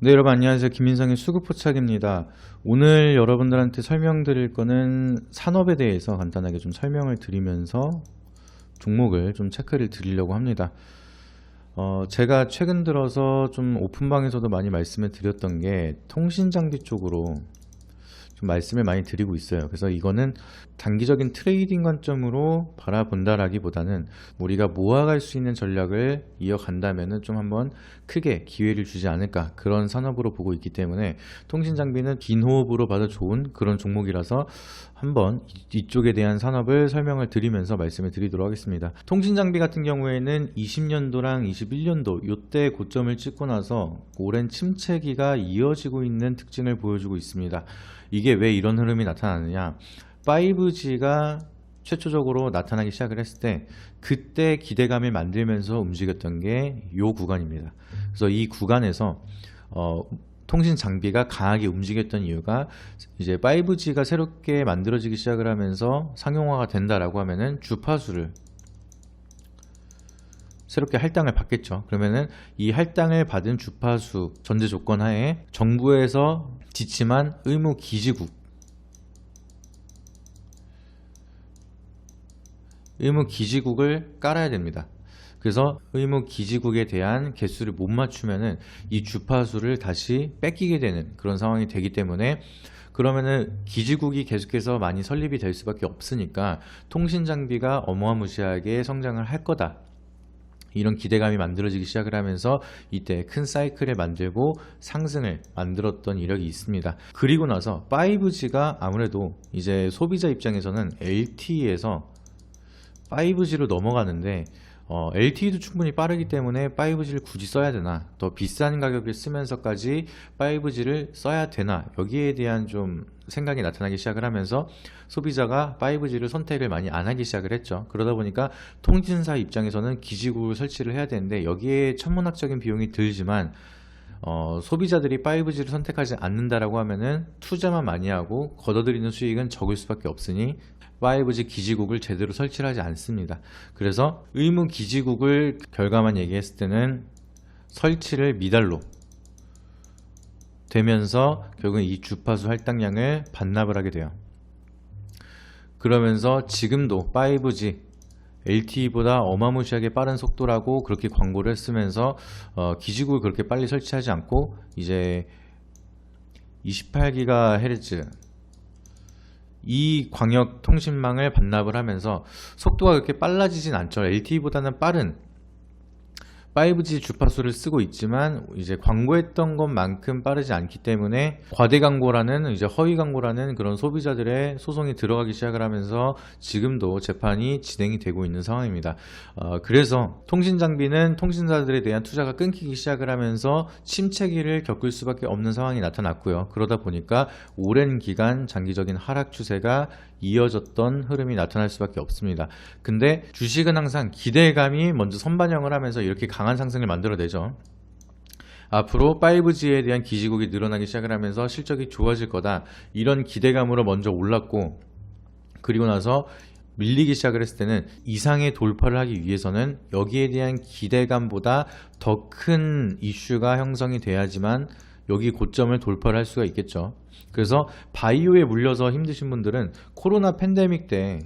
네, 여러분 안녕하세요. 김민성의 수급포착입니다. 오늘 여러분들한테 설명드릴 거는 산업에 대해서 간단하게 좀 설명을 드리면서 종목을 좀 체크를 드리려고 합니다. 제가 최근 들어서 좀 오픈방에서도 많이 말씀을 드렸던 게 통신장비 쪽으로 좀 말씀을 많이 드리고 있어요. 그래서 이거는 단기적인 트레이딩 관점으로 바라본다라기보다는 우리가 모아갈 수 있는 전략을 이어간다면은 좀 한번 크게 기회를 주지 않을까, 그런 산업으로 보고 있기 때문에 통신장비는 긴 호흡으로 봐도 좋은 그런 종목이라서 한번 이쪽에 대한 산업을 설명을 드리면서 말씀을 드리도록 하겠습니다. 통신장비 같은 경우에는 20년도랑 21년도 요때 고점을 찍고 나서 오랜 침체기가 이어지고 있는 특징을 보여주고 있습니다. 이게 왜 이런 흐름이 나타나느냐, 5G가 최초적으로 나타나기 시작을 했을 때 그때 기대감을 만들면서 움직였던 게 이 구간입니다. 그래서 이 구간에서 통신 장비가 강하게 움직였던 이유가 이제 5G가 새롭게 만들어지기 시작을 하면서 상용화가 된다라고 하면은 주파수를 새롭게 할당을 받겠죠. 그러면은 이 할당을 받은 주파수 전제 조건 하에 정부에서 지침한 의무 기지국을 깔아야 됩니다. 그래서 의무 기지국에 대한 개수를 못 맞추면은 이 주파수를 다시 뺏기게 되는 그런 상황이 되기 때문에, 그러면은 기지국이 계속해서 많이 설립이 될 수밖에 없으니까 통신 장비가 어마무시하게 성장을 할 거다, 이런 기대감이 만들어지기 시작을 하면서 이때 큰 사이클을 만들고 상승을 만들었던 이력이 있습니다. 그리고 나서 5G가 아무래도 이제 소비자 입장에서는 LTE에서 5G로 넘어가는데 LTE도 충분히 빠르기 때문에 5G를 굳이 써야 되나, 더 비싼 가격을 쓰면서까지 5G를 써야 되나, 여기에 대한 좀 생각이 나타나기 시작을 하면서 소비자가 5G를 선택을 많이 안 하기 시작을 했죠. 그러다 보니까 통신사 입장에서는 기지국을 설치를 해야 되는데 여기에 천문학적인 비용이 들지만 소비자들이 5G를 선택하지 않는다라고 하면은 투자만 많이 하고 걷어들이는 수익은 적을 수밖에 없으니 5G 기지국을 제대로 설치를 하지 않습니다. 그래서 의무 기지국을 결과만 얘기했을 때는 설치를 미달로 되면서 결국 이 주파수 할당량을 반납을 하게 돼요. 그러면서 지금도 5G LTE보다 어마무시하게 빠른 속도라고 그렇게 광고를 쓰면서 기지국을 그렇게 빨리 설치하지 않고 이제 28GHz 이 광역 통신망을 반납을 하면서 속도가 그렇게 빨라지진 않죠. LTE보다는 빠른 5G 주파수를 쓰고 있지만 이제 광고했던 것만큼 빠르지 않기 때문에 과대 광고라는, 이제 허위 광고라는 그런 소비자들의 소송이 들어가기 시작을 하면서 지금도 재판이 진행이 되고 있는 상황입니다. 그래서 통신 장비는 통신사들에 대한 투자가 끊기기 시작을 하면서 침체기를 겪을 수밖에 없는 상황이 나타났고요. 그러다 보니까 오랜 기간 장기적인 하락 추세가 이어졌던 흐름이 나타날 수밖에 없습니다. 근데 주식은 항상 기대감이 먼저 선반영을 하면서 이렇게 강한 상승을 만들어내죠. 앞으로 5G에 대한 기지국이 늘어나기 시작을 하면서 실적이 좋아질 거다, 이런 기대감으로 먼저 올랐고, 그리고 나서 밀리기 시작을 했을 때는 이상의 돌파를 하기 위해서는 여기에 대한 기대감보다 더 큰 이슈가 형성이 돼야지만 여기 고점을 돌파를 할 수가 있겠죠. 그래서 바이오에 물려서 힘드신 분들은 코로나 팬데믹 때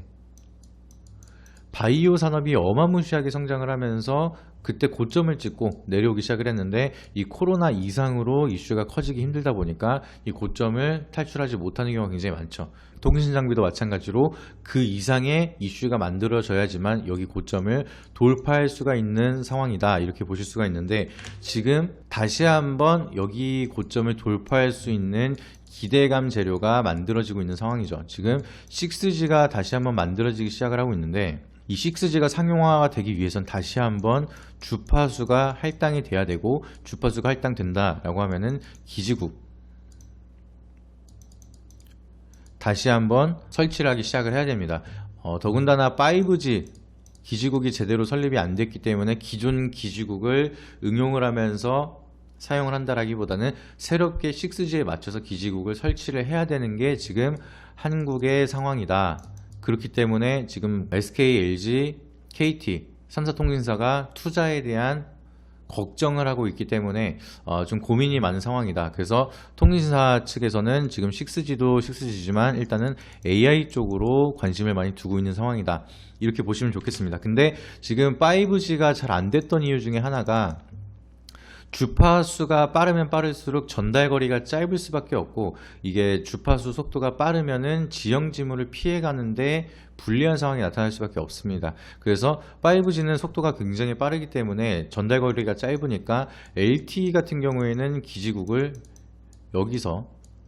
바이오 산업이 어마무시하게 성장을 하면서 그때 고점을 찍고 내려오기 시작을 했는데, 이 코로나 이상으로 이슈가 커지기 힘들다 보니까 이 고점을 탈출하지 못하는 경우가 굉장히 많죠. 통신장비도 마찬가지로 그 이상의 이슈가 만들어져야지만 여기 고점을 돌파할 수가 있는 상황이다, 이렇게 보실 수가 있는데, 지금 다시 한번 여기 고점을 돌파할 수 있는 기대감 재료가 만들어지고 있는 상황이죠. 지금 6G가 다시 한번 만들어지기 시작을 하고 있는데, 이 6G가 상용화가 되기 위해선 다시 한번 주파수가 할당이 돼야 되고, 주파수가 할당된다 라고 하면은 기지국 다시 한번 설치를 하기 시작을 해야 됩니다. 더군다나 5G 기지국이 제대로 설립이 안 됐기 때문에 기존 기지국을 응용을 하면서 사용을 한다라기보다는 새롭게 6G에 맞춰서 기지국을 설치를 해야 되는 게 지금 한국의 상황이다. 그렇기 때문에 지금 SK, LG, KT 3사 통신사가 투자에 대한 걱정을 하고 있기 때문에 좀 고민이 많은 상황이다. 그래서 통신사 측에서는 지금 6G도 6G지만 일단은 AI 쪽으로 관심을 많이 두고 있는 상황이다. 이렇게 보시면 좋겠습니다. 근데 지금 5G가 잘 안 됐던 이유 중에 하나가 주파수가 빠르면 빠를수록 전달거리가 짧을 수밖에 없고, 이게 주파수 속도가 빠르면은 지형지물을 피해가는데 불리한 상황이 나타날 수밖에 없습니다. 그래서 5G는 속도가 굉장히 빠르기 때문에 전달거리가 짧으니까 LTE 같은 경우에는 기지국을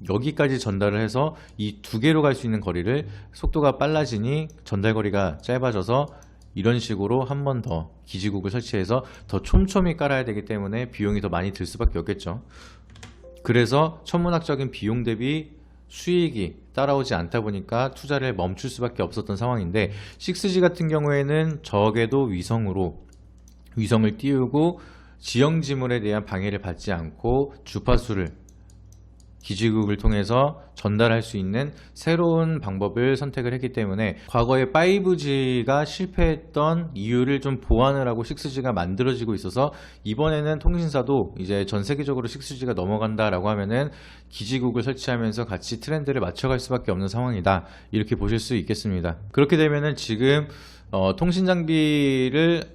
여기까지 전달을 해서 이 두 개로 갈 수 있는 거리를, 속도가 빨라지니 전달거리가 짧아져서 이런 식으로 한 번 더 기지국을 설치해서 더 촘촘히 깔아야 되기 때문에 비용이 더 많이 들 수밖에 없겠죠. 그래서 천문학적인 비용 대비 수익이 따라오지 않다 보니까 투자를 멈출 수밖에 없었던 상황인데, 6G 같은 경우에는 적에도 위성을 띄우고 지형지물에 대한 방해를 받지 않고 주파수를 기지국을 통해서 전달할 수 있는 새로운 방법을 선택을 했기 때문에, 과거에 5G가 실패했던 이유를 좀 보완을 하고 6G가 만들어지고 있어서, 이번에는 통신사도 이제 전 세계적으로 6G가 넘어간다라고 하면은 기지국을 설치하면서 같이 트렌드를 맞춰갈 수밖에 없는 상황이다. 이렇게 보실 수 있겠습니다. 그렇게 되면은 지금 통신 장비를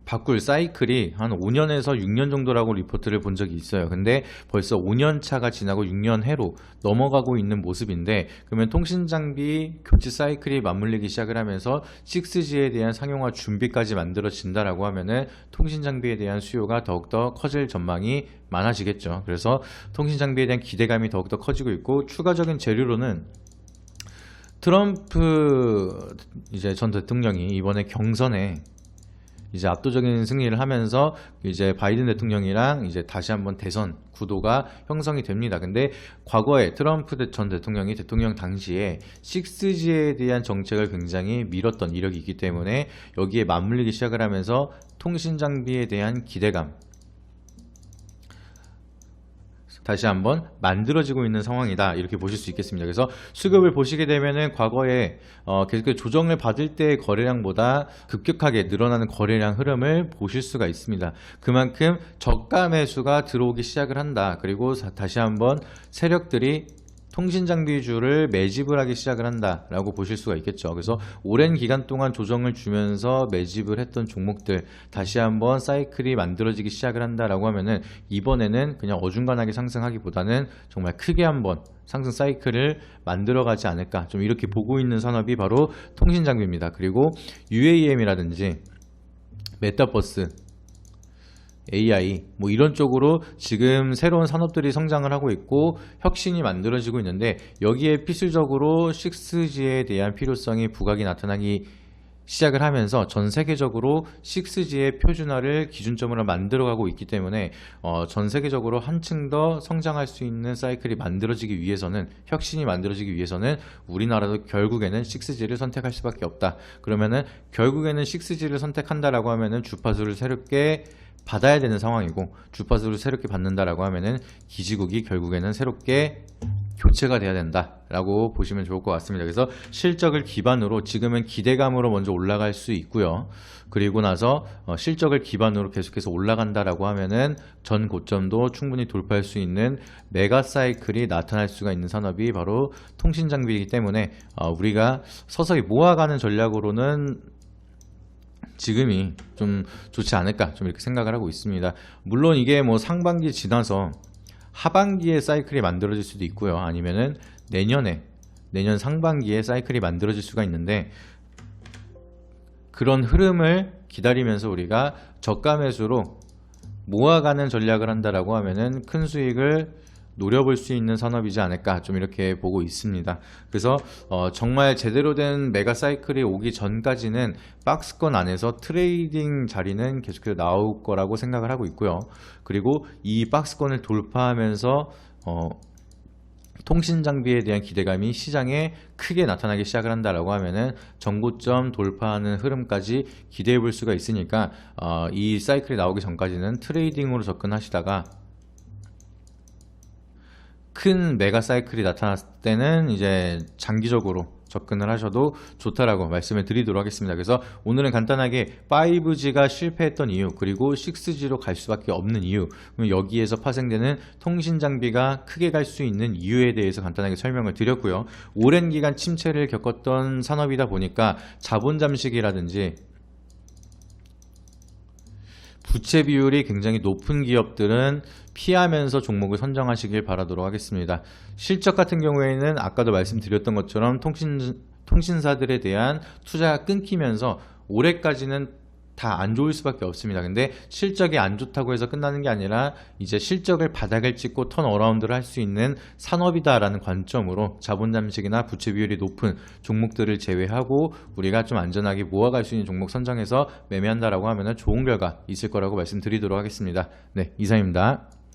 바꿀 사이클이 한 5년에서 6년 정도라고 리포트를 본 적이 있어요. 근데 벌써 5년 차가 지나고 6년 해로 넘어가고 있는 모습인데, 그러면 통신장비 교체 사이클이 맞물리기 시작을 하면서 6G에 대한 상용화 준비까지 만들어진다라고 하면은 통신장비에 대한 수요가 더욱더 커질 전망이 많아지겠죠. 그래서 통신장비에 대한 기대감이 더욱더 커지고 있고, 추가적인 재료로는 트럼프 이제 전 대통령이 이번에 경선에 이제 압도적인 승리를 하면서 이제 바이든 대통령이랑 이제 다시 한번 대선 구도가 형성이 됩니다. 근데 과거에 트럼프 전 대통령이 대통령 당시에 6G에 대한 정책을 굉장히 밀었던 이력이 있기 때문에 여기에 맞물리기 시작을 하면서 통신 장비에 대한 기대감 다시 한번 만들어지고 있는 상황이다. 이렇게 보실 수 있겠습니다. 그래서 수급을 보시게 되면은 과거에 계속 조정을 받을 때의 거래량보다 급격하게 늘어나는 거래량 흐름을 보실 수가 있습니다. 그만큼 저가 매수가 들어오기 시작을 한다. 그리고 다시 한번 세력들이 통신장비주를 매집을 하기 시작을 한다라고 보실 수가 있겠죠. 그래서 오랜 기간 동안 조정을 주면서 매집을 했던 종목들 다시 한번 사이클이 만들어지기 시작을 한다라고 하면은, 이번에는 그냥 어중간하게 상승하기보다는 정말 크게 한번 상승 사이클을 만들어가지 않을까, 좀 이렇게 보고 있는 산업이 바로 통신장비입니다. 그리고 UAM이라든지 메타버스, AI 뭐 이런 쪽으로 지금 새로운 산업들이 성장을 하고 있고 혁신이 만들어지고 있는데, 여기에 필수적으로 6G에 대한 필요성이 부각이 나타나기 시작을 하면서 전 세계적으로 6G의 표준화를 기준점으로 만들어가고 있기 때문에 전 세계적으로 한층 더 성장할 수 있는 사이클이 만들어지기 위해서는, 혁신이 만들어지기 위해서는 우리나라도 결국에는 6G를 선택할 수밖에 없다. 그러면은 결국에는 6G를 선택한다라고 하면은 주파수를 새롭게 받아야 되는 상황이고, 주파수를 새롭게 받는다라고 하면은 기지국이 결국에는 새롭게 교체가 돼야 된다라고 보시면 좋을 것 같습니다. 그래서 실적을 기반으로 지금은 기대감으로 먼저 올라갈 수 있고요. 그리고 나서 실적을 기반으로 계속해서 올라간다라고 하면은 전 고점도 충분히 돌파할 수 있는 메가 사이클이 나타날 수가 있는 산업이 바로 통신 장비이기 때문에 우리가 서서히 모아가는 전략으로는 지금이 좀 좋지 않을까, 좀 이렇게 생각을 하고 있습니다. 물론 이게 뭐 상반기 지나서 하반기에 사이클이 만들어질 수도 있고요. 아니면은 내년 상반기에 사이클이 만들어질 수가 있는데, 그런 흐름을 기다리면서 우리가 저가 매수로 모아가는 전략을 한다라고 하면은 큰 수익을 노려볼 수 있는 산업이지 않을까, 좀 이렇게 보고 있습니다. 그래서 정말 제대로 된 메가 사이클이 오기 전까지는 박스권 안에서 트레이딩 자리는 계속해서 나올 거라고 생각을 하고 있고요. 그리고 이 박스권을 돌파하면서 통신 장비에 대한 기대감이 시장에 크게 나타나기 시작을 한다라고 하면은 전고점 돌파하는 흐름까지 기대해 볼 수가 있으니까 이 사이클이 나오기 전까지는 트레이딩으로 접근하시다가, 큰 메가 사이클이 나타났을 때는 이제 장기적으로 접근을 하셔도 좋다라고 말씀을 드리도록 하겠습니다. 그래서 오늘은 간단하게 5G가 실패했던 이유, 그리고 6G로 갈 수밖에 없는 이유, 여기에서 파생되는 통신 장비가 크게 갈 수 있는 이유에 대해서 간단하게 설명을 드렸고요. 오랜 기간 침체를 겪었던 산업이다 보니까 자본 잠식이라든지 부채 비율이 굉장히 높은 기업들은 피하면서 종목을 선정하시길 바라도록 하겠습니다. 실적 같은 경우에는 아까도 말씀드렸던 것처럼 통신사들에 대한 투자가 끊기면서 올해까지는 다 안 좋을 수밖에 없습니다. 근데 실적이 안 좋다고 해서 끝나는 게 아니라 이제 실적을 바닥을 찍고 턴어라운드를 할 수 있는 산업이다라는 관점으로 자본 잠식이나 부채 비율이 높은 종목들을 제외하고 우리가 좀 안전하게 모아갈 수 있는 종목 선정해서 매매한다라고 하면 좋은 결과 있을 거라고 말씀드리도록 하겠습니다. 네, 이상입니다.